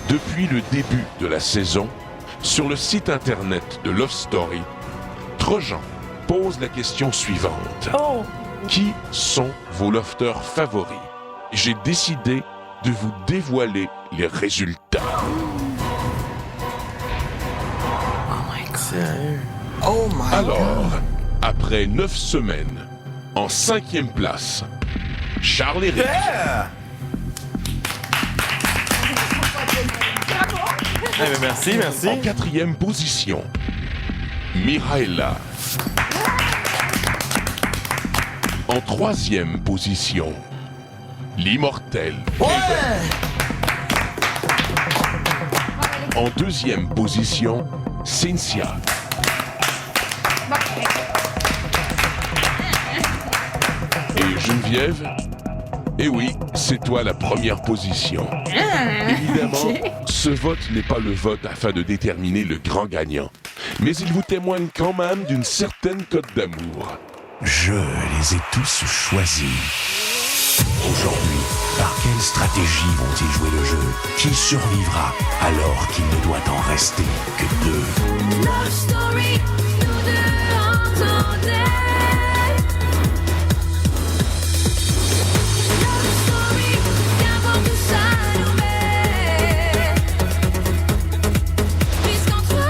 Depuis le début de la saison, sur le site internet de Love Story, Trojan pose la question suivante. Oh! Qui sont vos lofters favoris? J'ai décidé de vous dévoiler les résultats. Oh my God. Sérieux? Oh my God. Alors, après 9 semaines, en 5e place, Charles-Éric. Yeah! Eh bien, merci, merci. En 4e position, Mihaela. En 3e position, l'immortel. Ouais! En 2e position, Cynthia. Et Geneviève? Eh oui, c'est toi la première position. Évidemment, ce vote n'est pas le vote afin de déterminer le grand gagnant, mais il vous témoigne quand même d'une certaine cote d'amour. Je les ai tous choisis. Aujourd'hui, par quelle stratégie vont-ils jouer le jeu? Qui survivra alors qu'il ne doit en rester que 2? Love story, nous deux entendez. Love story, qu'importe où ça nous met. Puisqu'entre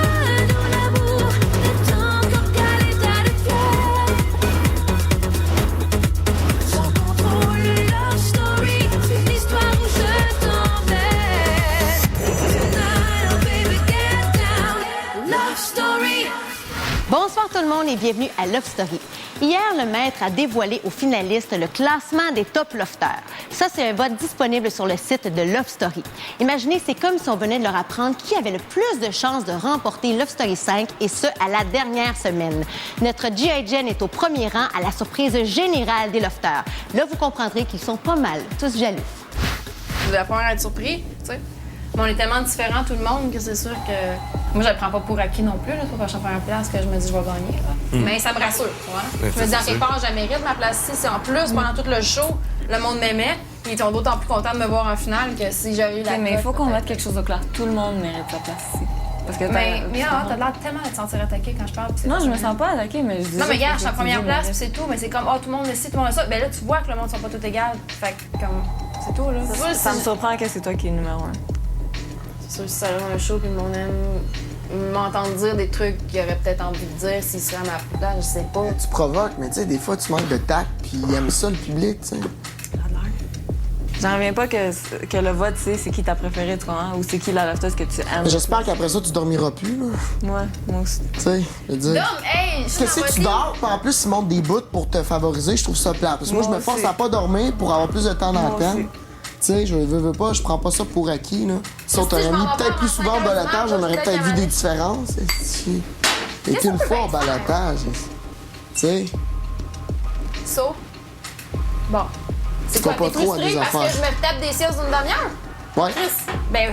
nous l'amour n'est encore qu'à l'état de fièvre. Sans contrôle, love story, c'est une histoire où je t'emmène. Tonight, oh baby, get down. Love story. Bonsoir tout le monde et bienvenue à Love Story. Hier, le maître a dévoilé aux finalistes le classement des top lofters. Ça, c'est un vote disponible sur le site de Love Story. Imaginez, c'est comme si on venait de leur apprendre qui avait le plus de chances de remporter Love Story 5, et ce, à la dernière semaine. Notre G.I. Jane est au premier rang à la surprise générale des lofters. Là, vous comprendrez qu'ils sont pas mal tous jaloux. Vous allez pas être surpris, tu sais. Mais on est tellement différents, tout le monde, que c'est sûr que... Moi, je le prends pas pour acquis non plus, là. C'est pas parce que je suis en première place que je me dis que je vais gagner, là. Mais ça me rassure, tu vois. Ouais, Je me dis, ça, en quelque part, je la mérite, ma place ici. C'est en plus, pendant tout le show, le monde m'aimait. Puis ils sont d'autant plus contents de me voir en finale que si j'avais eu la Mais il cote, faut qu'on peut-être. mette quelque chose au clair. Tout le monde mérite sa place ici. Parce que Mais t'as l'air tellement de te sentir attaqué quand je parle. puis c'est Non, pas je me vrai. sens pas attaquée, mais je dis. Non, mais regarde, je suis en première place, puis c'est tout. Mais c'est comme, oh, tout le monde le sait, tout le monde le sait. Ben là, tu vois que le monde ne sont pas tous égaux. Fait que, comme, c'est tout, là. C'est sûr, Ça me si- surprend que c'est toi qui es numéro 1. C'est sûr, si ça arrive un show, puis le monde aime m'entendre dire des trucs qu'il aurait peut-être envie de dire s'il serait à ma place, je sais pas. Tu provoques, mais tu sais, des fois, tu manques de tact, puis ils aiment ça, le public, tu sais. J'en reviens pas que le vote, tu sais, c'est qui ta préférée, tu comprends? Ou c'est qui la lofteuse que tu aimes. J'espère qu'après ça, tu dormiras plus, là. Moi aussi. Tu sais, je veux dire. Dom, hey, je suis Parce que si tu dors, puis en plus, ils montent des bouts pour te favoriser, je trouve ça plate. Parce que moi, je me Moi force aussi. à pas dormir pour avoir plus de temps Moi d'antenne. aussi. Tu sais, je veux pas, je prends pas ça pour acquis, là. Si on Si t'aurait je mis m'en vais peut-être pas plus en souvent au 5 heures du balotage, matin, on aurait peut-être peut-être vu qu'elle des allait- différences. Et Qu'est-ce une qu'on fois peut au bien faire? balotage. Tu sais, So. Bon. C'est Tu quoi, vas pas t'es trop à frustré des parce que affaires. je me tape des cils d'une demi-heure? ouais. Chris, ben,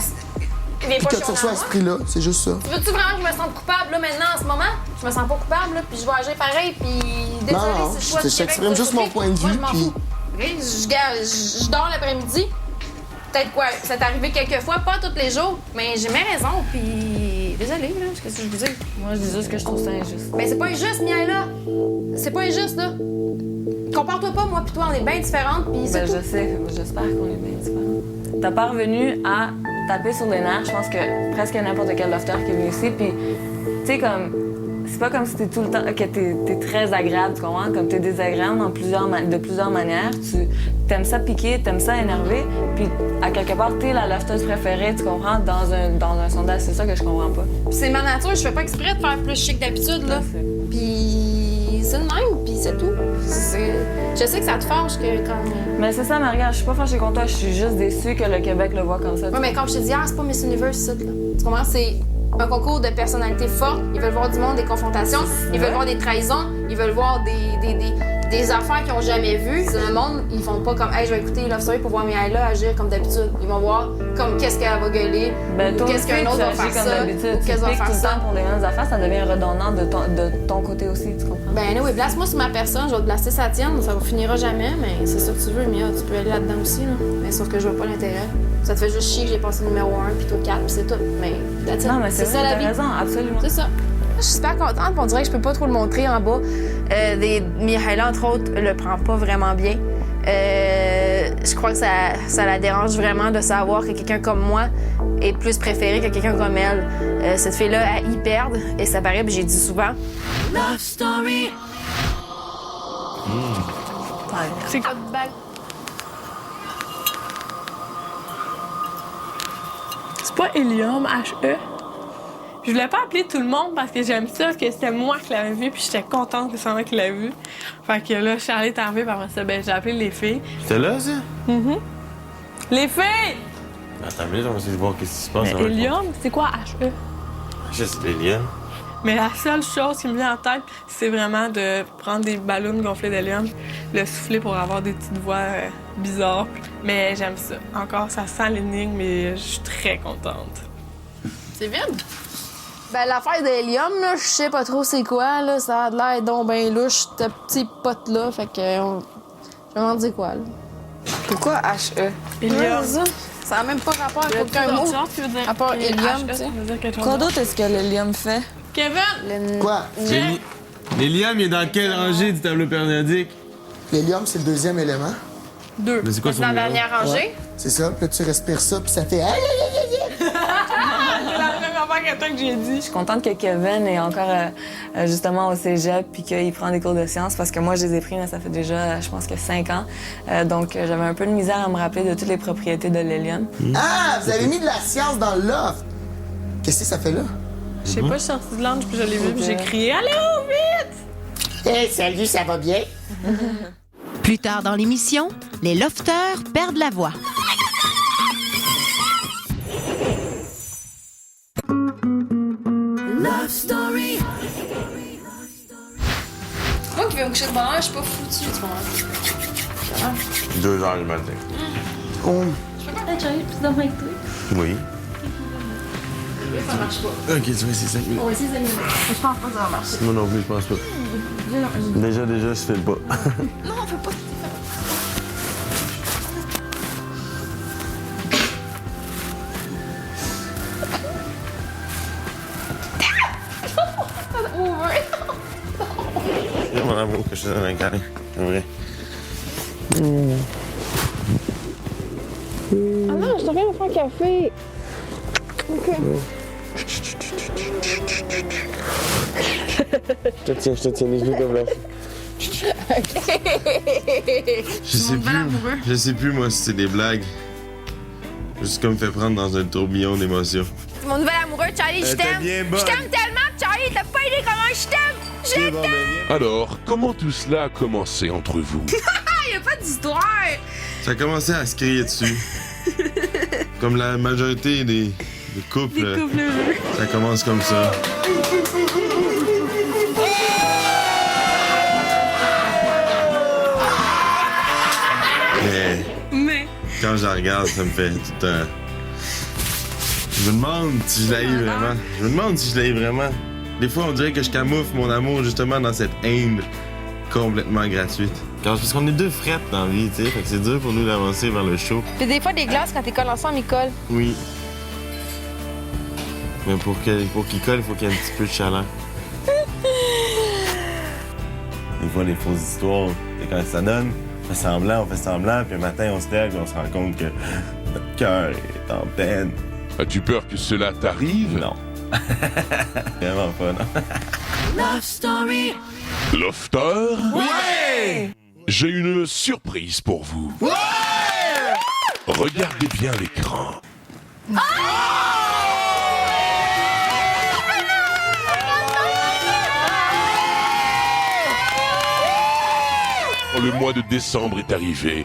il vient Puis pas que tu chialer reçois à à ce moi. prix-là, c'est juste ça. Veux-tu vraiment que je me sente coupable, là, maintenant, en ce moment? Je me sens pas coupable, là, puis je vais agir pareil, puis désolé Non, si je suis je t'exprime juste mon point de Moi, vue, je m'en puis- fous. Ok, je dors l'après-midi. Peut-être quoi, c'est arrivé quelques fois, pas tous les jours, mais j'ai mes raisons, puis désolé, là, qu'est-ce que je vous dis? Moi, je dis juste que je trouve ça injuste. Ben, c'est pas injuste, Miaela. C'est pas injuste, là. Compare-toi pas, moi pis toi, on est bien différentes, pis c'est Ben, tout. je sais, j'espère qu'on est bien différents. T'as pas revenu à taper sur les nerfs, je pense que presque n'importe quel lofter qui est venu ici, puis tu sais, comme, c'est pas comme si t'es tout le temps, que t'es très agréable, tu comprends? Comme t'es désagréable de plusieurs manières, tu t'aimes ça piquer, t'aimes ça énerver, puis à quelque part, t'es la lofteuse préférée, tu comprends, dans un sondage, c'est ça que je comprends pas. Pis c'est ma nature, je fais pas exprès de faire plus chic d'habitude, là. Je sais. Pis c'est le même, pis c'est tout. Je sais que ça te fâche que quand. Mais c'est ça, Maria, je suis pas fâchée contre toi, je suis juste déçue que le Québec le voit comme ça. Ouais, mais comme je te dis hier, c'est pas Miss Universe, ça, là. Tu comprends? C'est un concours de personnalités fortes. Ils veulent voir du monde, des confrontations. Ils veulent voir des trahisons. Ils veulent voir des affaires qu'ils ont jamais vues. Le monde, ils font pas comme, hey, je vais écouter Love Story pour voir Miaela agir comme d'habitude. Ils vont voir comme qu'est-ce qu'elle va gueuler. Ben, ou toi qu'est-ce aussi, qu'un autre tu va agis faire comme ça. d'habitude. Ou Tu qu'est-ce va piques tout faire le ça. temps pour les mêmes affaires, ça devient redondant de ton côté aussi, tu comprends? Ben, oui, blasse-moi sur ma personne, je vais te blaster sa tienne, ça finira jamais, mais c'est ça que tu veux, Mia, tu peux aller là-dedans aussi, là. Mais sauf que je vois pas l'intérêt. Ça te fait juste chier que j'ai passé numéro 1 puis toi 4 puis c'est tout. Mais that's it. Non, mais c'est ça vrai, la t'as vie. raison, absolument. C'est ça. Je suis super contente, puis on dirait que je peux pas trop le montrer en bas. Mihaela, entre autres, le prend pas vraiment bien. Je crois que ça la dérange vraiment de savoir que quelqu'un comme moi est plus préféré que quelqu'un comme elle. Cette fille-là, elle y perd, et ça paraît, puis j'ai dit souvent. Love story. C'est quoi de balle? C'est pas Hélium, H-E. Je voulais pas appeler tout le monde parce que j'aime ça, que c'était moi qui l'avais vu, puis j'étais contente que c'est moi qui l'avais vu. Fait que là, Charlie est arrivée, puis après ça, ben, j'ai appelé les filles. C'était là, ça? Les filles! Attends, on va essayer de voir qu'est-ce qui se passe. Mais Hélium, c'est quoi H-E? Je sais, c'est l'hélium. Mais la seule chose qui me vient en tête, c'est vraiment de prendre des ballons gonflés d'hélium, le souffler pour avoir des petites voix bizarres. Mais j'aime ça. Encore, ça sent l'énigme, mais je suis très contente. C'est vide? Ben, l'affaire d'hélium, là, je sais pas trop c'est quoi, là. Ça a l'air donc ben louche, ce petit pot-là. Fait que, je me demande c'est quoi, là. Pourquoi H-E? Hélium. Ça a même pas rapport avec aucun mot. À part hélium, tu sais. Quoi d'autre est-ce que l'hélium fait? Kevin! Quoi? L'hélium, il est dans quelle rangée du tableau périodique? L'hélium, c'est le deuxième élément. Deux. Mais c'est quoi Dans son la numéro? dernière rangée. Ouais. C'est ça. Puis là, tu respires ça, puis ça fait... C'est la même affaire que toi que j'ai dit. Je suis contente que Kevin est encore justement au cégep puis qu'il prend des cours de sciences parce que moi, je les ai pris, mais ça fait déjà, je pense que 5 ans. Donc, j'avais un peu de misère à me rappeler de toutes les propriétés de l'hélium. Ah! Vous avez mis de la science dans le loft! Qu'est-ce que ça fait là? Je sais pas, je suis sortie de l'ange, puis je l'ai vu, puis j'ai crié « Allez, vite! » Hey, salut, ça va bien? Plus tard dans l'émission, les lofters perdent la voix. Love story. Moi qui vais me coucher de bonne heure, je suis pas foutue, tu vois. 2 heures du matin. Oh. Oui. Ça marche pas. Ok, tu vois, c'est 5 minutes. On va essayer 5 minutes. Je pense pas que ça va marcher. Moi non plus, je pense pas. Déjà, je file pas. Non, on peut pas. C'est mon amour que je suis dans un câlin. C'est vrai. Ah non, je t'en viens me faire un café. Je te tiens les genoux comme là. Je sais plus, moi, si c'est des blagues. Je suis comme fait prendre dans un tourbillon d'émotions. C'est mon nouvel amoureux, Charlie, je t'es t'aime. bien bonne. Je t'aime tellement, Charlie, t'as pas idée comment je t'aime. Je t'aime. Alors, comment tout cela a commencé entre vous? Ah, y a pas d'histoire. Ça a commencé à se crier dessus. Comme la majorité des couples. Ça commence comme ça. Mais Quand je la regarde, ça me fait tout un... Je me demande si je l'aime vraiment. Je me demande si je l'aime vraiment. Des fois, on dirait que je camoufle mon amour justement dans cette haine complètement gratuite. Parce qu'on est deux frettes dans la vie, tu sais, fait que c'est dur pour nous d'avancer vers le show. Puis des fois, des glaces, quand t'es collé ensemble, ils collent. Oui. Mais pour qu'il colle, il faut qu'il y ait un petit peu de chaleur. Des fois, les fausses histoires, c'est quand ça donne, on fait semblant, puis le matin, on se lève et on se rend compte que notre cœur est en peine. As-tu peur que cela t'arrive? Non. Vraiment pas, non. Love story. Lofter? Ouais! J'ai une surprise pour vous. Ouais! Regardez bien l'écran. Le mois de décembre est arrivé.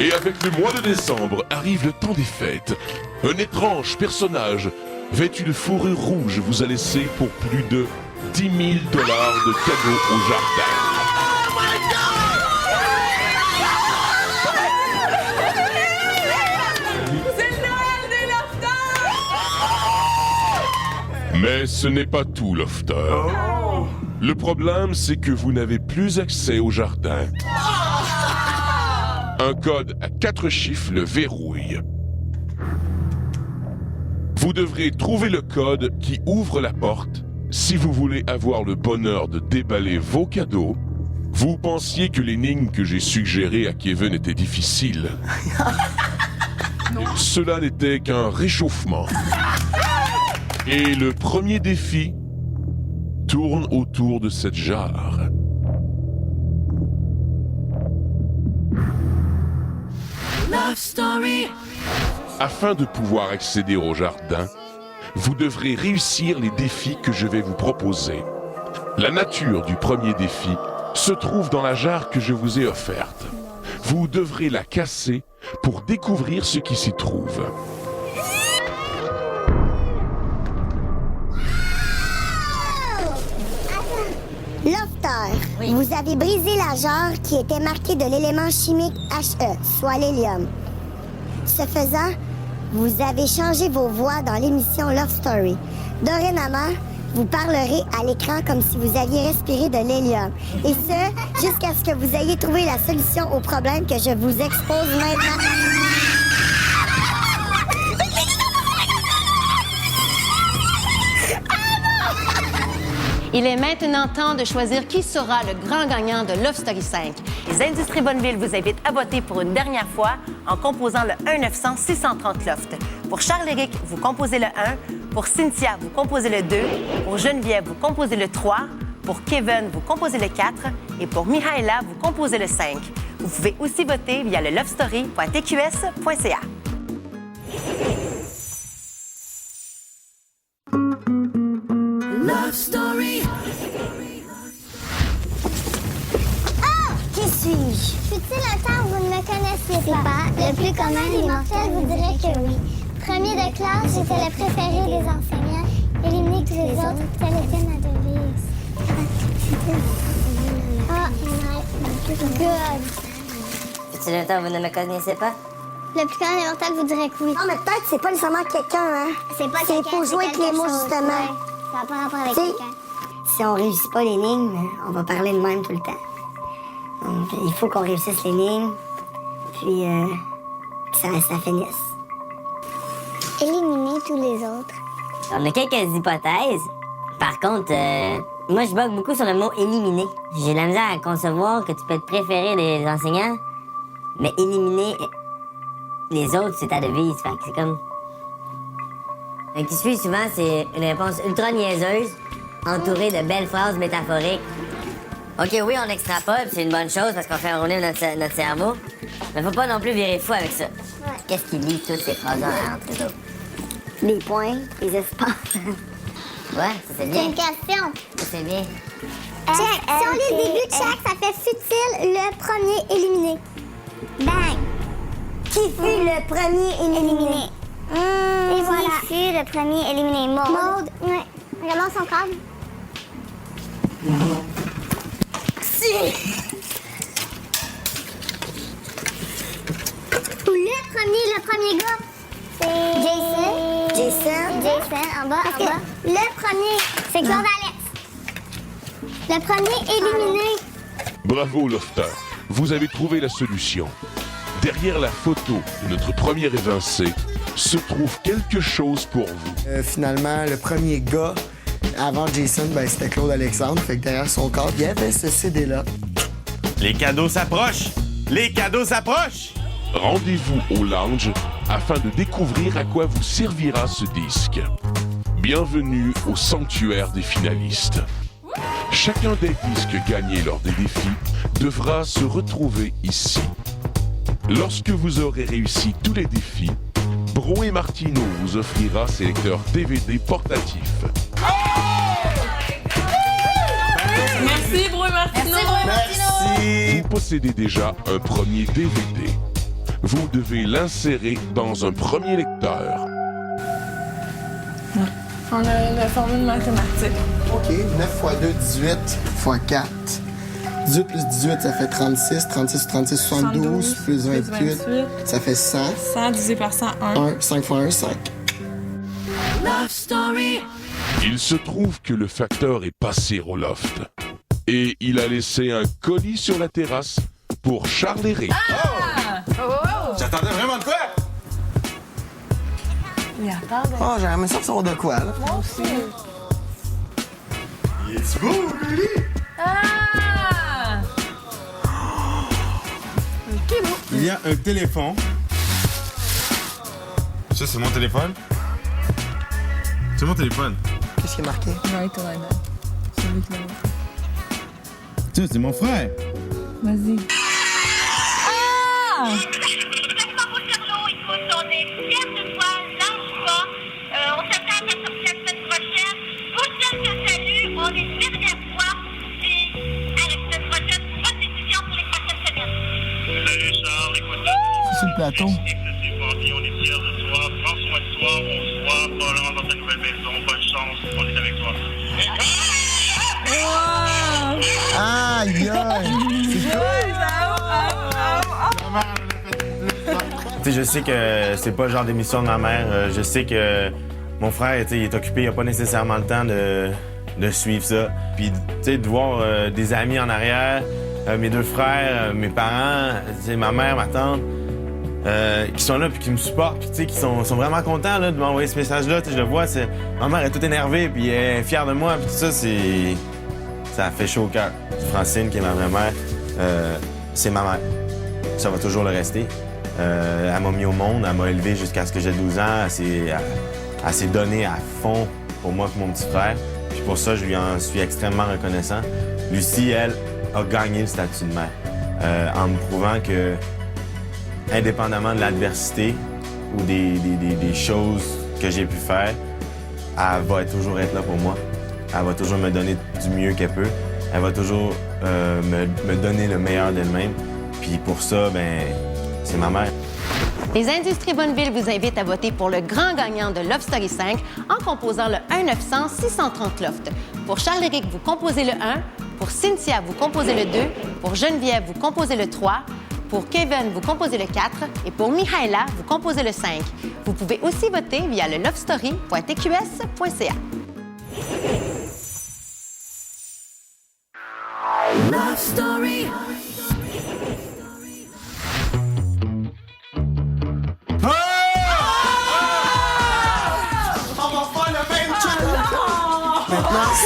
Et avec le mois de décembre arrive le temps des fêtes. Un étrange personnage vêtu de fourrure rouge vous a laissé pour plus de 10 000 $ de cadeaux au jardin. c'est le Noël des lofters! Mais ce n'est pas tout, Lofter. Le problème, c'est que vous n'avez plus accès au jardin. Un code à 4 chiffres le verrouille. Vous devrez trouver le code qui ouvre la porte si vous voulez avoir le bonheur de déballer vos cadeaux. Vous pensiez que l'énigme que j'ai suggérée à Kevin était difficile. Cela n'était qu'un réchauffement. Et le premier défi tourne autour de cette jarre. Love Story. Afin de pouvoir accéder au jardin, vous devrez réussir les défis que je vais vous proposer. La nature du premier défi se trouve dans la jarre que je vous ai offerte. Vous devrez la casser pour découvrir ce qui s'y trouve. Lofter, vous avez brisé la jarre qui était marquée de l'élément chimique He, soit l'hélium. Ce faisant, vous avez changé vos voix dans l'émission Love Story. Dorénavant, vous parlerez à l'écran comme si vous aviez respiré de l'hélium. Et ce, jusqu'à ce que vous ayez trouvé la solution au problème que je vous expose maintenant. Il est maintenant temps de choisir qui sera le grand gagnant de Love Story 5. Les Industries Bonneville vous invitent à voter pour une dernière fois en composant le 1-900-630 Loft. Pour Charles-Éric, vous composez le 1. Pour Cynthia, vous composez le 2. Pour Geneviève, vous composez le 3. Pour Kevin, vous composez le 4. Et pour Mihaela, vous composez le 5. Vous pouvez aussi voter via le lovestory.tqs.ca. Love Story. Oh! Qui suis-je? Fut-il un temps où vous ne me connaissiez pas? Le plus commun des mortels vous dirait que oui. Premier de classe, j'étais le préféré des enseignants. Éliminé tous les autres, telle était ma devise. Oh, good. Fut-il un temps où vous ne me connaissez pas? Le plus commun des mortels vous dirait que oui. Non, mais peut-être c'est pas nécessairement quelqu'un, hein? C'est pas quelqu'un. C'est pour jouer avec les mots, justement. Ouais. Ça n'a pas rapport avec quelqu'un. Si on réussit pas l'énigme, on va parler de même tout le temps. Donc, il faut qu'on réussisse l'énigme, puis que ça finisse. Éliminer tous les autres. On a quelques hypothèses. Par contre, moi, je bug beaucoup sur le mot « éliminer ». J'ai la misère à concevoir que tu peux te préférer des enseignants, mais éliminer les autres, c'est ta devise. Fait que c'est comme... Ce qui suit souvent, c'est une réponse ultra niaiseuse, entourée de belles phrases métaphoriques. OK, oui, on extrapole, c'est une bonne chose parce qu'on fait rouler notre cerveau, mais faut pas non plus virer fou avec ça. Ouais. Qu'est-ce qui lie toutes ces phrases-là entre eux autres? Les points, les espaces. Ouais, ça c'est bien. C'est une question. Ça c'est bien. Check. Si on lit le début de chaque, ça fait fut-il le premier éliminé? Bang! Qui fut le premier éliminé? Et voilà. Qui fut le premier éliminé? Maude. Ouais. Regarde son câble. Si! Le premier gars, c'est... Jason, en bas, en bas. Le premier, c'est Claude Alex. Le premier éliminé. Bravo, Lofter. Vous avez trouvé la solution. Derrière la photo de notre premier évincé se trouve quelque chose pour vous. Finalement, le premier gars, avant Jason, c'était Claude Alexandre. Fait que derrière son corps, il y avait ce CD-là. Les cadeaux s'approchent! Les cadeaux s'approchent! Rendez-vous au lounge afin de découvrir à quoi vous servira ce disque. Bienvenue au sanctuaire des finalistes. Chacun des disques gagnés lors des défis devra se retrouver ici. Lorsque vous aurez réussi tous les défis, Bro et Martino vous offrira ses lecteurs DVD portatifs. Merci, Bro et Martino. Vous possédez déjà un premier DVD. Vous devez l'insérer dans un premier lecteur. On a la formule mathématique. OK, 9 x 2, 18 x 4. 18 plus 18, ça fait 36. 36 plus 36, 72. Plus 28, ça fait 100. 100 divisé par 100, 1. 5 x 1, 5. Love Story. Il se trouve que le facteur est passé au loft. Et il a laissé un colis sur la terrasse pour Charles-Éric. Ah! J'attendais vraiment de quoi? Il attend. Oh, j'aimerais aimé ça savoir de quoi, là. Moi aussi. Il est beau, Lily? Ah! OK, bon. Il y a un téléphone. Ça, c'est mon téléphone. C'est mon téléphone. Qu'est-ce qui est marqué? Right to London. C'est lui qui l'a montré. Tiens, c'est mon frère. Vas-y. Ah! C'est le plateau. On est fiers de toi. Prends soin de toi. On se voit. Bonne chance dans ta nouvelle maison. Bonne chance. On est avec toi. Aïe, aïe! Je sais que c'est pas le genre d'émission de ma mère. Je sais que mon frère, il est occupé, il a pas nécessairement le temps de suivre ça. Puis, de voir des amis en arrière, mes deux frères, mes parents, ma mère, ma tante, qui sont là puis qui me supportent, puis qui sont vraiment contents là, de m'envoyer ce message-là. Je le vois, ma mère est toute énervée, puis elle est fière de moi, puis tout ça, ça fait chaud au cœur. Francine, qui est ma vraie mère, c'est ma mère. Ça va toujours le rester. Elle m'a mis au monde, elle m'a élevé jusqu'à ce que j'ai 12 ans. Elle s'est donnée à fond pour moi et mon petit frère. Puis pour ça, je lui en suis extrêmement reconnaissant. Lucie, elle, a gagné le statut de mère en me prouvant que, indépendamment de l'adversité ou des choses que j'ai pu faire, elle va toujours être là pour moi. Elle va toujours me donner du mieux qu'elle peut. Elle va toujours me donner le meilleur d'elle-même. Puis pour ça, c'est ma mère. Les Industries Bonneville vous invitent à voter pour le grand gagnant de Love Story 5 en composant le 1-900-630 Loft. Pour Charles-Éric, vous composez le 1. Pour Cynthia, vous composez le 2. Pour Geneviève, vous composez le 3. Pour Kevin, vous composez le 4. Et pour Mihaela, vous composez le 5. Vous pouvez aussi voter via le lovestory.tqs.ca. Love Story.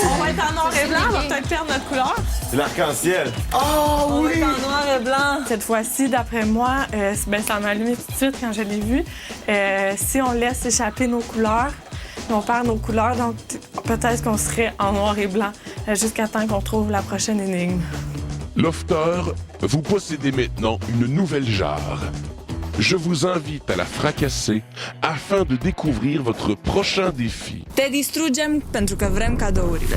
On va être en noir et blanc, on va peut-être perdre notre couleur. C'est l'arc-en-ciel. Oh On oui! est en noir et blanc. Cette fois-ci, d'après moi, ça m'a allumé tout de suite quand je l'ai vu. Si on laisse échapper nos couleurs, on perd nos couleurs, donc peut-être qu'on serait en noir et blanc jusqu'à temps qu'on trouve la prochaine énigme. Lofter, vous possédez maintenant une nouvelle jarre. Je vous invite à la fracasser afin de découvrir votre prochain défi. Te distrugem pentru că vrem cadourile.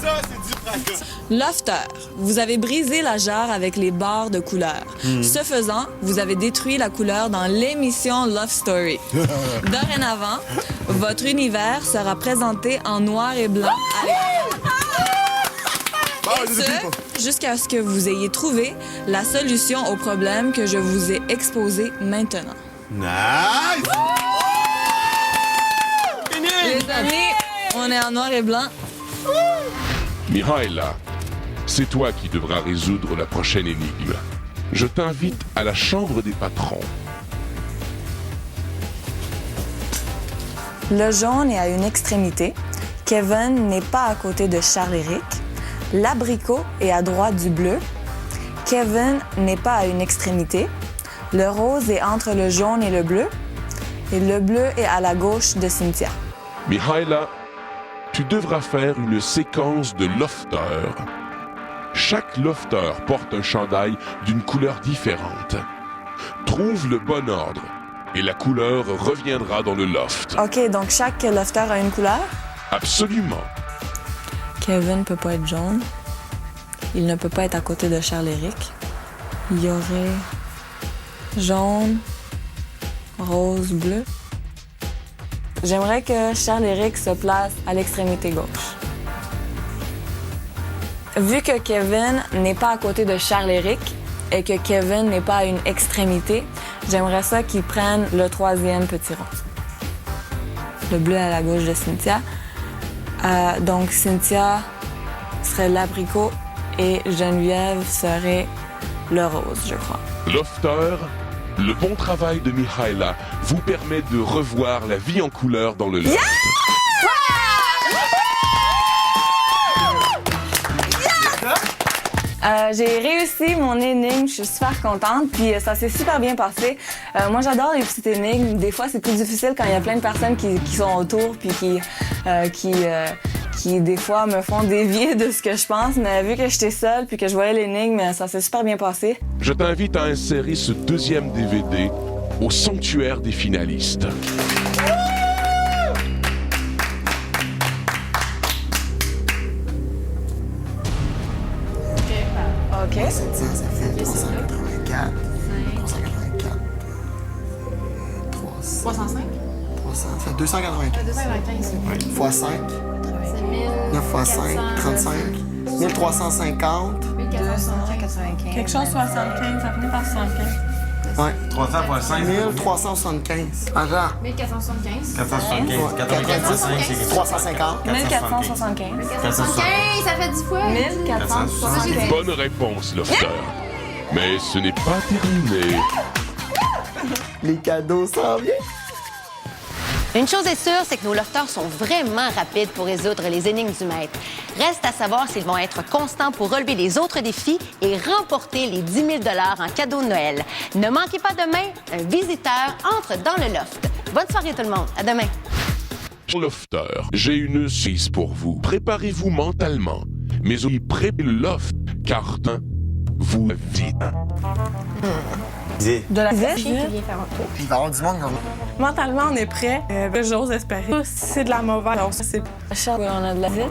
Ça, c'est du fracas. Lofter, vous avez brisé la jarre avec les barres de couleur. Ce faisant, vous avez détruit la couleur dans l'émission Love Story. Dorénavant, votre univers sera présenté en noir et blanc et ce, jusqu'à ce que vous ayez trouvé la solution au problème que je vous ai exposé maintenant. Nice! Les amis, on est en noir et blanc. Mihaela, c'est toi qui devras résoudre la prochaine énigme. Je t'invite à la chambre des patrons. Le jaune est à une extrémité. Kevin n'est pas à côté de Charles-Éric. L'abricot est à droite du bleu. Kevin n'est pas à une extrémité. Le rose est entre le jaune et le bleu. Et le bleu est à la gauche de Cynthia. Mihaela, tu devras faire une séquence de lofters. Chaque lofter porte un chandail d'une couleur différente. Trouve le bon ordre et la couleur reviendra dans le loft. OK, donc chaque lofter a une couleur? Absolument. Kevin ne peut pas être jaune. Il ne peut pas être à côté de Charles-Éric. Il y aurait jaune, rose, bleu. J'aimerais que Charles-Éric se place à l'extrémité gauche. Vu que Kevin n'est pas à côté de Charles-Éric et que Kevin n'est pas à une extrémité, j'aimerais ça qu'il prenne le troisième petit rond. Le bleu à la gauche de Cynthia. Donc Cynthia serait l'abricot et Geneviève serait le rose, je crois. Lofter, le bon travail de Mihaela vous permet de revoir la vie en couleur dans le loft. J'ai réussi mon énigme, je suis super contente, puis ça s'est super bien passé. Moi, j'adore les petites énigmes. Des fois, c'est plus difficile quand il y a plein de personnes qui sont autour, puis qui des fois me font dévier de ce que je pense. Mais vu que j'étais seule, puis que je voyais l'énigme, ça s'est super bien passé. Je t'invite à insérer ce deuxième DVD au sanctuaire des finalistes. OK. 700, ça fait 384. 384. 305? 300, ça fait 295. 295. Fois 5. C'est 1000. 9 fois 5, 35. 1350. 1495. Quelque chose 75, ça finit par 75. Ouais. 300 fois 5. 1375. Agent. 1475. 475. 490. 350. 1475. 1475, ça fait 10 fois. 1475. Bonne réponse, Lofter. Mais ce n'est pas terminé. Les cadeaux s'en viennent. Une chose est sûre, c'est que nos lofters sont vraiment rapides pour résoudre les énigmes du maître. Reste à savoir s'ils vont être constants pour relever les autres défis et remporter les 10 000 $ en cadeau de Noël. Ne manquez pas demain, un visiteur entre dans le loft. Bonne soirée tout le monde. À demain. Lofter, j'ai une suisse pour vous. Préparez-vous mentalement, mais aussi préparez le loft, car vous vite. De la visite? Puis il va y avoir du monde. Mentalement, on est prêt. J'ose espérer. Si c'est de la mauvaise, alors c'est On a de la visite.